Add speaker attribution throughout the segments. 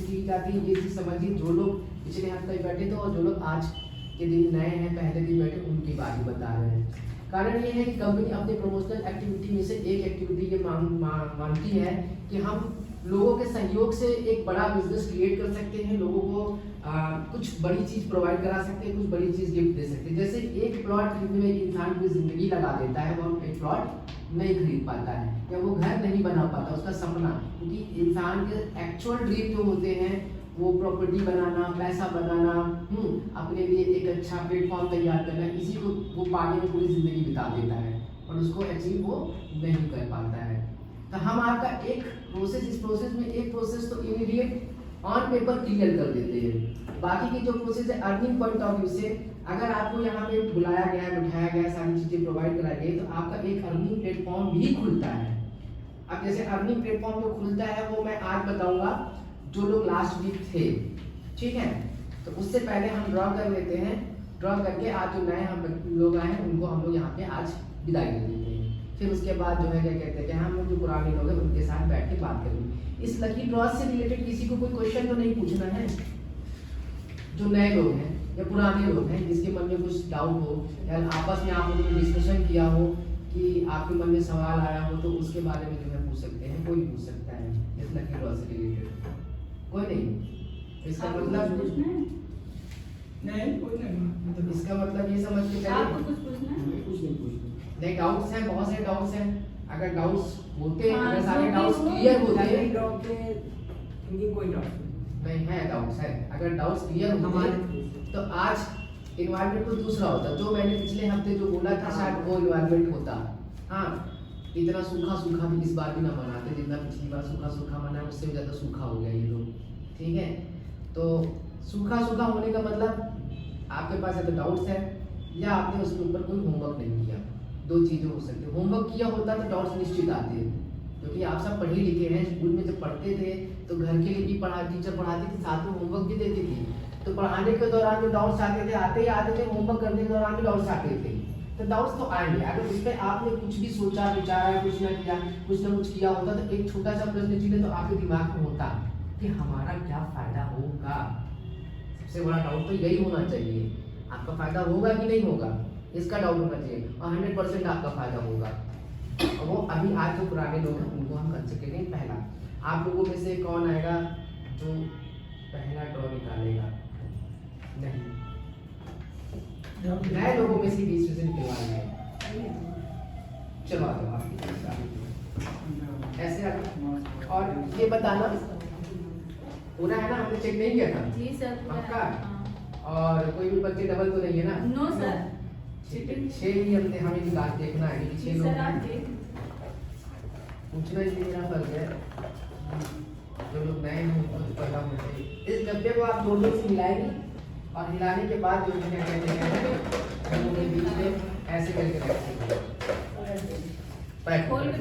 Speaker 1: कोशिश की जाती है। ये चीज़ समझिए, जो लोग पिछले हफ्ते बैठे थे और जो लोग आज के दिन नए हैं, पहले दिन बैठे, उनकी बात ही बता रहे हैं। कारण ये है कि कंपनी अपने प्रमोशनल एक्टिविटी में से एक एक्टिविटी ये मानती है कि हम लोगों के सहयोग से एक बड़ा बिजनेस क्रिएट कर सकते हैं, लोगों को कुछ बड़ी चीज़ प्रोवाइड करा सकते हैं, कुछ बड़ी चीज़ गिफ्ट दे सकते हैं। जैसे एक प्लॉट खरीदने में एक इंसान की ज़िंदगी लगा देता है, वो एक प्लॉट नहीं खरीद पाता है या वो घर नहीं बना पाता, उसका सपना, क्योंकि इंसान के एक्चुअल ड्रीम जो होते हैं वो प्रॉपर्टी बनाना, पैसा बनाना, अपने लिए एक अच्छा प्लेटफॉर्म तैयार करना, इसी को वो पाने में पूरी ज़िंदगी बिता देता है और उसको अचीव वो नहीं कर पाता है। तो हम आपका एक प्रोसेस, इस प्रोसेस में एक प्रोसेस तो इमीडिएट ऑन पेपर क्लियर कर देते हैं। बाकी की जो प्रोसेस है अर्निंग पॉइंट ऑफ व्यू से, अगर आपको यहाँ पे बुलाया गया है, बिठाया गया, सारी चीज़ें प्रोवाइड कराई गई, तो आपका एक अर्निंग प्लेटफॉर्म भी खुलता है। अब जैसे अर्निंग प्लेटफॉर्म जो खुलता है वो मैं आज बताऊंगा, जो लोग लास्ट वीक थे, ठीक है, तो उससे पहले हम ड्रॉ कर लेते हैं। ड्रॉ करके आज जो नए हम लोग आए हैं उनको हम लोग यहाँ पे आज विदाई दे देते हैं। फिर उसके बाद जो है क्या कहते हैं कि हम लोग जो पुराने लोग हैं उनके साथ बैठ के बात करेंगे। इस लकी ड्रॉ से रिलेटेड किसी को कोई क्वेश्चन तो नहीं पूछना है, जो नए लोग हैं या पुराने लोग हैं जिसके मन में कुछ डाउट हो या आपस में आप लोगों ने डिस्कशन किया हो कि आपके मन में सवाल आया हो, तो उसके बारे में जो है पूछ सकते हैं, कोई पूछ सकता है इस लकी ड्रॉ से रिलेटेड। कोई नहीं, इसका मतलब नहीं, कोई नहीं, तो इसका मतलब ये समझ के चलिए
Speaker 2: आपको कुछ पूछना है?
Speaker 1: कुछ नहीं पूछना। नहीं, डाउट्स हैं, बहुत सारे डाउट्स हैं। अगर डाउट्स होते हैं, अगर सारे डाउट्स क्लियर होते हैं, कोई डाउट नहीं है, डाउट्स है, अगर डाउट्स क्लियर होते हैं तो आज इन्वायरमेंट तो दूसरा होता। जो मैंने पिछले हफ्ते जो बोला था शायद वो इन्वायरमेंट होता। हाँ, इतना सूखा सूखा भी इस बार भी ना मनाते जितना पिछली बार सूखा सूखा मना, उससे भी ज़्यादा सूखा हो गया ये लोग, ठीक है। तो सूखा सूखा होने का मतलब आपके पास या तो डाउट्स है या आपने उसके ऊपर कोई होमवर्क नहीं किया, दो चीज़ें हो सकती है। होमवर्क किया होता तो डाउट्स निश्चित आते हैं, क्योंकि आप सब पढ़े लिखे हैं, स्कूल में जब पढ़ते थे तो घर के लिए भी टीचर पढ़ाती थी, साथ में होमवर्क भी देती थी, तो पढ़ाने के दौरान जो डाउट्स आते थे आते ही आते थे, होमवर्क करने के दौरान भी डाउट्स आते थे, तो डाउट्स तो आएंगे। अगर उस पर आपने कुछ भी सोचा विचारा, कुछ ना किया, कुछ ना कुछ किया होता तो एक छोटा सा प्रश्न चिन्ह तो आपके दिमाग में होता कि हमारा क्या फायदा होगा। सबसे बड़ा डाउट तो यही होना चाहिए, आपका फायदा होगा कि नहीं होगा, इसका डाउट होना चाहिए, और 100% आपका फायदा होगा। और वो अभी आज जो पुराने लोग हैं उनको हम कंसिडर करेंगे। पहला, आप लोगों में से कौन आएगा जो पहला ड्रॉ निकालेगा? नहीं, नए लोगों में से 20 से निकलवाएंगे। चलो आ जाओ आपकी ऐसे आगे। और ये बताना पूरा है ना, हमने चेक नहीं किया था?
Speaker 2: जी सर,
Speaker 1: पक्का? और कोई भी बच्चे डबल तो नहीं है ना?
Speaker 2: No sir.
Speaker 1: 6 ही हमने हमें निकाल देखना है कि 6 लोग हैं। पूछना ही मेरा फर्ज है, जो लोग नए हैं उनको तो पता होना चाहिए। इस डब्बे को आप दोनों से मिलाएंगे और हिलाने के बाद जो क्या कहते हैं उनके बीच में ऐसे करके रखेंगे,
Speaker 2: खोल के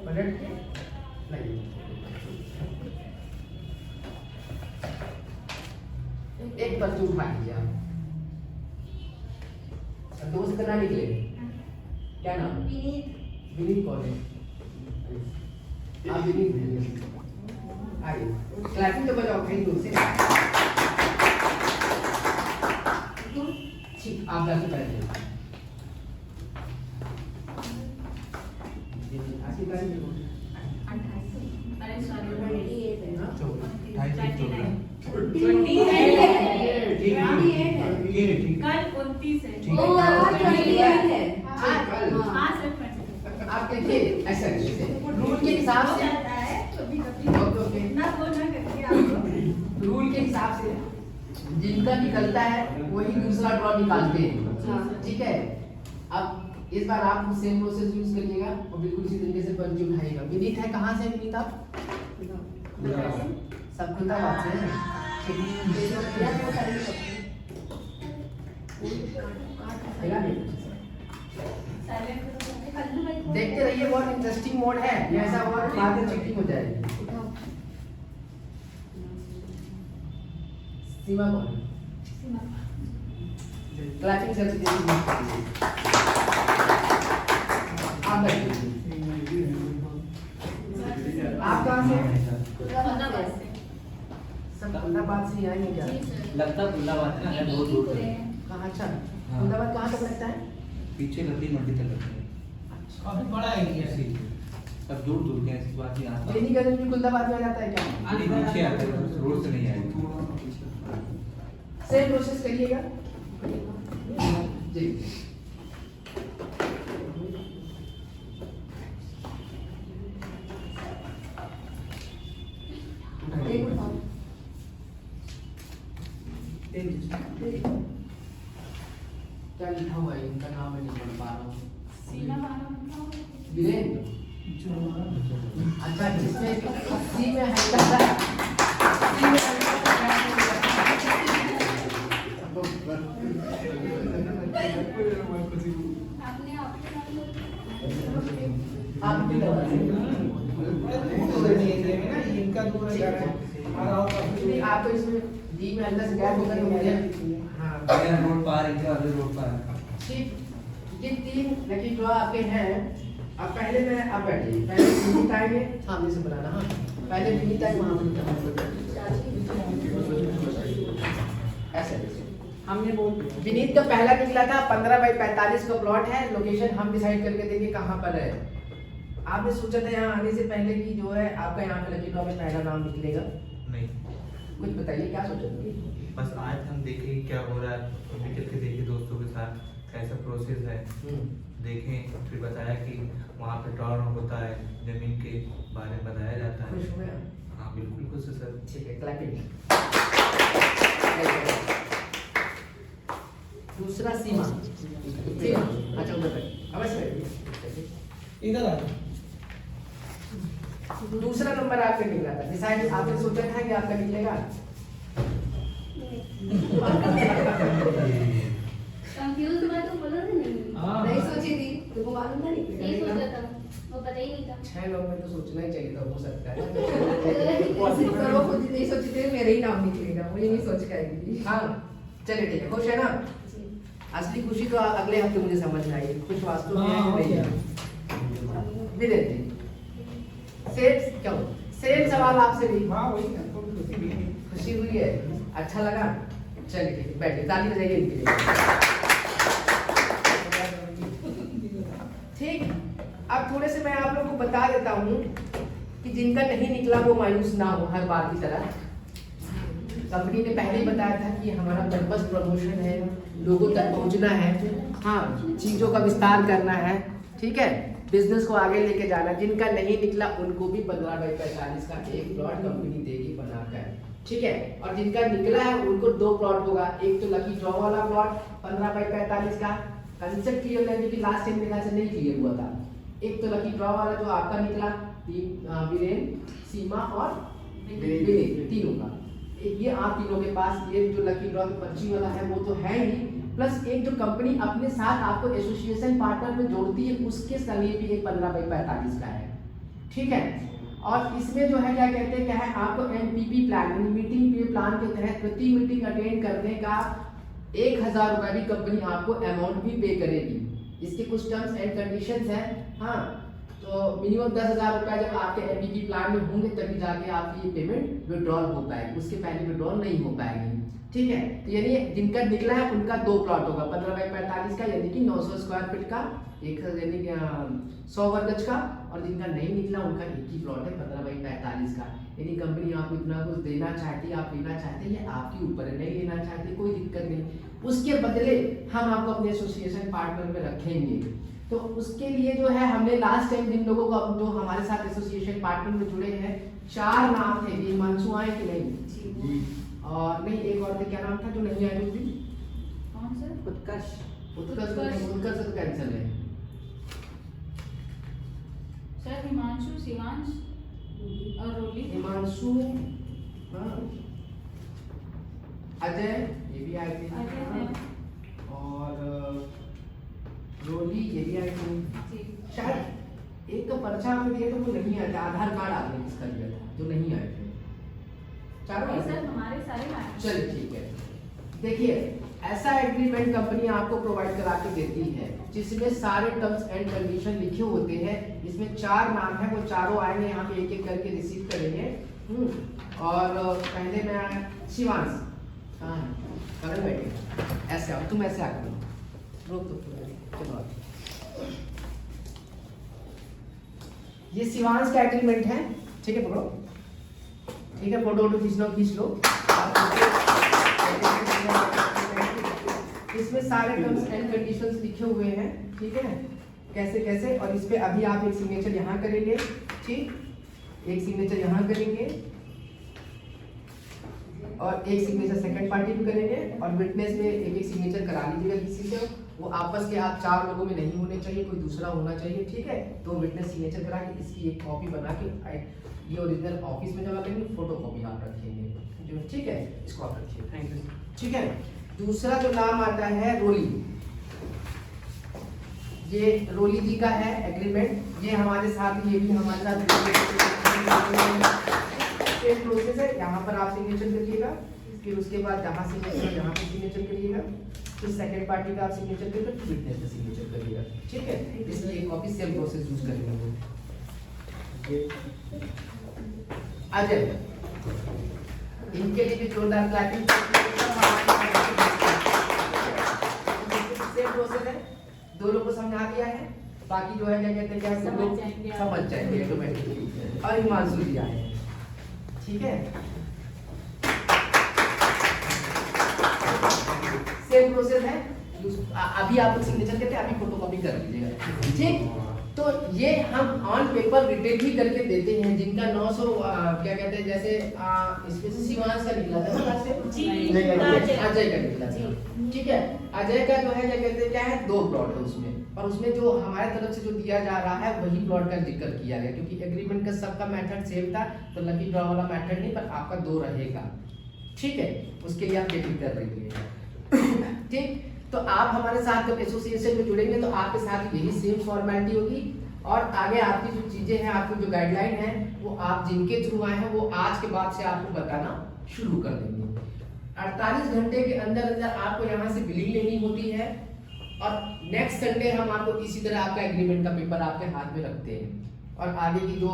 Speaker 1: पलट के नहीं, एक बच्चे उठा लीजिए आप, दोस्त का नाम निकले, क्या नाम? विनीत कौन है? आप विनीत भेजिए, आइए क्लैपिंग तो बजाओ कहीं दूर से। ठीक, आप जाके बैठिए, आशी बैठिए।
Speaker 2: अरे सॉरी, कल 29 है।
Speaker 1: आप देखिए ऐसा रूल के हिसाब से, रूल के हिसाब से जिनका निकलता है वही दूसरा ड्रॉ निकालते हैं, ठीक है। अब इस बार आप सेम प्रोसेस यूज करिएगा और बिल्कुल इसी तरीके से पंच उठाइएगा। विनीत है, कहाँ से विनीत आप? सब खुदा बात है। देखते रहिए, बहुत इंटरेस्टिंग मोड है ये, ऐसा हुआ बाद में चीटिंग हो जाएगी। सीमा कौन है? क्लैपिंग से आप बैठिए। आप कहाँ से? सब अहमदाबाद से ही आएंगे क्या?
Speaker 2: जी सर।
Speaker 3: लगता फुल्लाबाद है ना, है बहुत दूर तक।
Speaker 1: हाँ अच्छा,
Speaker 3: हाँ।
Speaker 1: अहमदाबाद कहाँ तक लगता है?
Speaker 3: पीछे गद्दी मंडी तक लगता है।
Speaker 4: काफी बड़ा एरिया है।
Speaker 3: इसी सब दूर दूर के ऐसी बात नहीं आता।
Speaker 1: लेनी गंज भी गुलदाबाद में आ जाता है क्या?
Speaker 3: नहीं, नीचे आता है, रोड से नहीं आएगा।
Speaker 1: सेम प्रोसेस करिएगा जी। क्या लिखा हुआ है इनका नाम मैं नहीं पढ़ पा रहा हूँ।
Speaker 2: सीमा बानो लिखा हुआ है।
Speaker 1: वीरेंद्र, अच्छा जिसमें सी में हल्का सा सी में हल्का सा
Speaker 2: आपने आपके नाम
Speaker 1: आप भी दवा
Speaker 4: इनका दूर है हमारा और
Speaker 1: नहीं, आपको इसमें डी में हल्का सा गैप होगा तो मुझे हाँ
Speaker 3: मेरा रोड पार है क्या? अभी रोड पार है।
Speaker 1: ठीक, ये 3 लकी ड्रॉ आपके हैं। अब पहले मैं आप बैठिए, पहले विनीत आएंगे सामने से बनाना। हाँ पहले विनीत आए वहाँ पर ऐसे हमने बोल विनीत का पहला निकला था 15/45 का प्लॉट है। लोकेशन हम डिसाइड करके देंगे कहाँ पर है। आपने सोचा था यहाँ आने से पहले कि जो है आपका यहाँ पे लकी ड्रॉ में पहला नाम निकलेगा?
Speaker 5: नहीं,
Speaker 1: कुछ बताइए क्या सोचा था?
Speaker 5: बस आज हम देखें क्या हो रहा है, अभी चल के देखे दोस्तों के साथ कैसा प्रोसेस है, देखें। फिर बताया कि वहाँ पे टर्न होता है, जमीन के बारे में बताया जाता है।
Speaker 1: खुश हुए आप?
Speaker 5: हाँ बिल्कुल खुश है सर।
Speaker 1: ठीक है, क्लैपिंग। दूसरा सीमा। सीमा, अच्छा उधर बैठ, अवश्य बैठिए।
Speaker 4: इधर आ
Speaker 1: दूसरा नंबर आपका निकला था, डिसाइड आपने सोचा था कि आपका निकलेगा?
Speaker 2: कंफ्यूज हुआ तो बोलो ना नहीं।
Speaker 4: हाँ।
Speaker 6: नहीं सोची थी, तुमको मालूम था
Speaker 2: नहीं
Speaker 6: निकलेगा।
Speaker 2: सोचा था, वो पता ही नहीं था।
Speaker 1: 6 लोग में तो सोचना ही चाहिए था, हो सकता है।
Speaker 6: पर वो खुद नहीं सोची थी मेरा ही नाम निकलेगा, मुझे नहीं सोच के आई थी।
Speaker 1: हाँ चलिए ठीक है, खुश है ना? असली खुशी तो अगले हफ्ते मुझे समझ में आएगी, खुश वास्तव में है कि नहीं है। विरेंद्र जी, सेम क्या हो? सेम सवाल आपसे भी
Speaker 4: हाँ वही है, थोड़ी खुशी भी है।
Speaker 1: खुशी हुई है, अच्छा लगा? चलिए ठीक है, बैठिए, ताली बजाइए इनके लिए। ठीक, अब थोड़े से मैं आप लोगों को बता देता हूँ कि जिनका नहीं निकला वो मायूस ना हो हर बार की तरह। कंपनी ने पहले ही बताया था कि हमारा पर्पस प्रमोशन है, लोगों तक पहुंचना है, हाँ चीज़ों का विस्तार करना है, ठीक है, बिजनेस को आगे लेके जाना। जिनका नहीं निकला उनको भी 15/45 का एक प्लॉट कंपनी देगी बनाकर, ठीक है। और जिनका निकला है उनको 2 प्लॉट होगा, एक तो लकी ड्रॉ वाला प्लॉट 15/45 का। कंसेप्ट क्लियर है क्योंकि लास्ट टाइम मेरा से नहीं क्लियर हुआ था। एक तो लकी ड्रॉ वाला जो आपका निकला, वीरेंद्र, सीमा और विनीत, तीनों का। ये आप तीनों के पास ये जो लकी ड्रॉ 25 वाला है वो तो है ही, प्लस एक जो कंपनी अपने साथ आपको एसोसिएशन पार्टनर में जोड़ती है उसके लिए भी एक 15/45 का है, ठीक है। और इसमें जो है क्या कहते हैं, क्या है, आपको MPP प्लान मीटिंग पे प्लान के तहत प्रति मीटिंग अटेंड करने का 1000 रुपये भी कंपनी आपको अमाउंट भी पे करेगी। इसके कुछ टर्म्स एंड कंडीशंस हैं, हाँ। तो मिनिमम 10,000 रुपये जब आपके MPP प्लान में होंगे तभी जाके आपकी ये पेमेंट विड्रॉल हो पाएगी, उसके पहले विड्रॉल नहीं हो पाएगी, ठीक है। तो यानी जिनका निकला है उनका 2 प्लॉट होगा 15/45 का, यानी कि 900 स्क्वायर फीट का, एक यानी कि 100 वर्ग गज का। और जिनका नहीं निकला उनका एक ही प्लॉट है 15/45 का। यानी कंपनी आपको इतना कुछ देना चाहती है, आप लेना चाहते हैं, ये आपके ऊपर है, नहीं लेना चाहते कोई दिक्कत नहीं। उसके बदले हम आपको अपने एसोसिएशन पार्टनर में रखेंगे। तो उसके लिए जो है हमने लास्ट टाइम जिन लोगों को जो हमारे साथ एसोसिएशन पार्टनर में जुड़े हैं 4 नाम थे, ये हिमांशु आए कि नहीं? और नहीं एक और थे, क्या नाम था जो नहीं आए जो भी?
Speaker 2: कौन सर?
Speaker 6: उत्कर्ष।
Speaker 1: उत्कर्ष तो कैंसिल है।
Speaker 2: सर हिमांशु, शिवांश और रोली।
Speaker 1: हिमांशु, हाँ, अजय ये भी आए थे,
Speaker 2: अजय है।
Speaker 1: और रोली ये भी आए थे।
Speaker 2: जी।
Speaker 1: शायद एक तो पर्चा आपने दिया था वो नहीं आया था, आधार कार्ड आपने किसका दिया था जो नहीं आए थे? चारों आए थे?
Speaker 2: सर हमारे सारे आए।
Speaker 1: चलिए ठीक है, देखिए ऐसा एग्रीमेंट कंपनी आपको प्रोवाइड करा के देती है जिसमें सारे टर्म्स एंड कंडीशन लिखे होते हैं। इसमें 4 नाम है, वो चारों आएंगे यहाँ पे एक एक करके रिसीव करेंगे, और पहले मैं आया शिवांश, कहाँ है? कहाँ बैठे? ऐसे आओ, तुम ऐसे आकर रोक दो, चलो आओ। ये शिवांश का एग्रीमेंट है, ठीक है, पकड़ो, ठीक है, फोटो वोटो खींच लो। इसमें सारे टर्म्स एंड कंडीशंस लिखे हुए हैं, ठीक है, कैसे कैसे, और इस पे अभी आप एक सिग्नेचर यहाँ करेंगे, ठीक, एक सिग्नेचर यहाँ करेंगे और एक सिग्नेचर सेकंड पार्टी भी करेंगे, और विटनेस में एक एक सिग्नेचर करा लीजिएगा किसी से, वो आपस के आप 4 लोगों में नहीं होने चाहिए, कोई दूसरा होना चाहिए, ठीक है। तो विटनेस सिग्नेचर करा के इसकी एक कॉपी बना के ये ओरिजिनल ऑफिस में जमा करेंगे, फोटो कॉपी आप रखेंगे, जो ठीक है, इसको आप रखिए, थैंक यू, ठीक है। दूसरा जो नाम आता है रोली, ये रोली जी का है एग्रीमेंट, ये हमारे साथ, ये भी हमारे साथ सेम प्रोसेस है। यहाँ पर आप सिग्नेचर करिएगा, फिर उसके बाद जहाँ सिग्नेचर यहाँ पे सिग्नेचर करिएगा, फिर सेकंड पार्टी का आप सिग्नेचर करिएगा, फिर विटनेस का सिग्नेचर करिएगा, ठीक है। इसलिए एक कॉपी सेम प्रोसेस यूज करेंगे। अजय, इनके लिए भी जोरदार क्लैपिंग। सेम प्रोसेस है, 2 लोग को समझा दिया है, बाकी जो है क्या कहते हैं, क्या सब लोग समझ जाएंगे ऑटोमेटिकली। और हिमांशु जी आए, ठीक है, सेम प्रोसेस है। अभी आप लोग सिग्नेचर करते हैं, अभी फोटोकॉपी कर लीजिएगा, ठीक। तो ये हम ऑन पेपर रिटेन भी करके देते हैं, जिनका 900 क्या कहते हैं, जैसे इसमें से शिवांश का निकला था ना, अजय का निकला था, ठीक है। अजय का जो है क्या कहते हैं, क्या है, 2 प्लॉट है उसमें, और उसमें जो हमारे तरफ से जो दिया जा रहा है वही प्लॉट का जिक्र किया गया, क्योंकि एग्रीमेंट का सबका मेथड सेम था, तो लकी ड्रॉ वाला मेथड नहीं, पर आपका 2 रहेगा, ठीक है। उसके लिए आप चेकिंग कर रही है, ठीक। तो आप हमारे साथ जब एसोसिएशन में जुड़ेंगे तो आपके साथ यही सेम फॉर्मेलिटी होगी, और आगे आपकी जो चीजें हैं, आपकी जो गाइडलाइन है, वो आप जिनके थ्रू आए हैं, वो आज के बाद से आपको बताना शुरू कर देंगे। 48 घंटे के अंदर अंदर आपको यहाँ से बिलिंग लेनी होती है, और नेक्स्ट संडे हम आपको इसी तरह आपका एग्रीमेंट का पेपर आपके हाथ में रखते हैं, और आगे की जो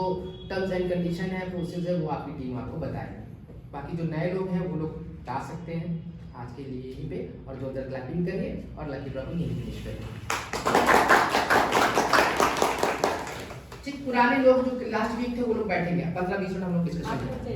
Speaker 1: टर्म्स एंड कंडीशन है, प्रोसेस है, वो आपकी टीम आपको बताएगी। बाकी जो नए लोग हैं वो लोग गा सकते हैं आज के लिए यहीं पे, और जो उधर क्लैपिंग करिए और लकी ड्रॉ को यहीं फिनिश करिए, ठीक। पुराने लोग जो लास्ट वीक थे वो लोग बैठेंगे, 15-20 मिनट हम लोग डिस्कशन करेंगे।